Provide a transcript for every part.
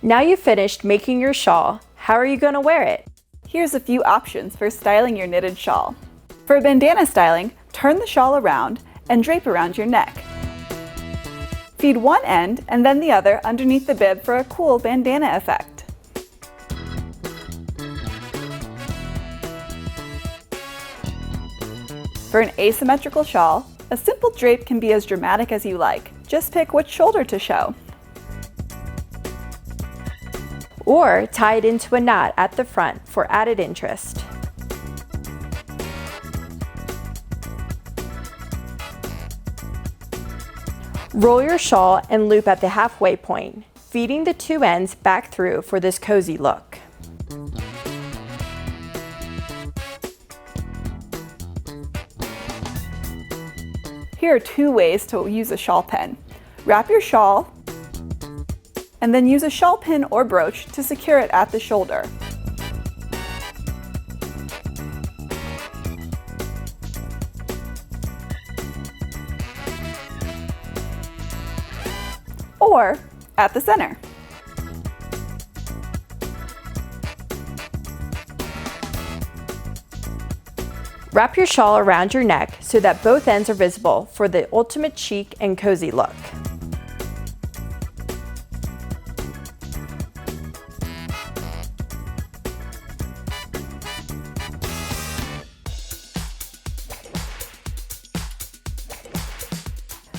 Now you've finished making your shawl, how are you going to wear it? Here's a few options for styling your knitted shawl. For bandana styling, turn the shawl around and drape around your neck. Feed one end and then the other underneath the bib for a cool bandana effect. For an asymmetrical shawl, a simple drape can be as dramatic as you like. Just pick which shoulder to show. Or tie it into a knot at the front for added interest. Roll your shawl and loop at the halfway point, feeding the two ends back through for this cozy look. Here are two ways to use a shawl pin. Wrap your shawl and then use a shawl pin or brooch to secure it at the shoulder. Or at the center. Wrap your shawl around your neck so that both ends are visible for the ultimate chic and cozy look.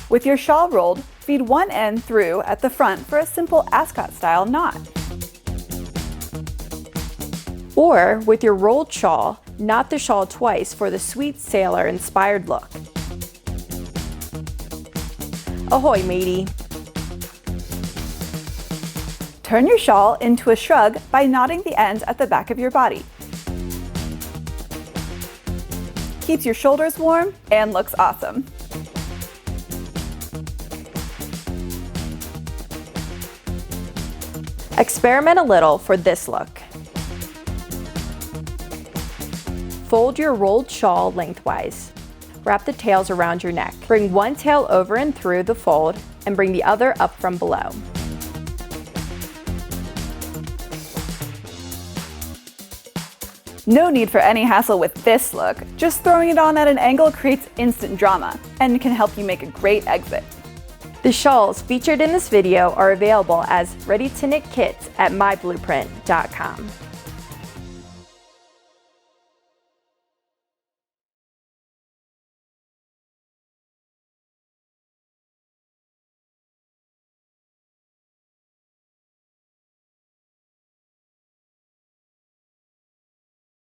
With your shawl rolled, feed one end through at the front for a simple ascot-style knot. Or, with your rolled shawl, knot the shawl twice for the sweet sailor-inspired look. Ahoy, matey! Turn your shawl into a shrug by knotting the ends at the back of your body. Keeps your shoulders warm and looks awesome. Experiment a little for this look. Fold your rolled shawl lengthwise. Wrap the tails around your neck. Bring one tail over and through the fold and bring the other up from below. No need for any hassle with this look. Just throwing it on at an angle creates instant drama and can help you make a great exit. The shawls featured in this video are available as ready-to-knit kits at myblueprint.com.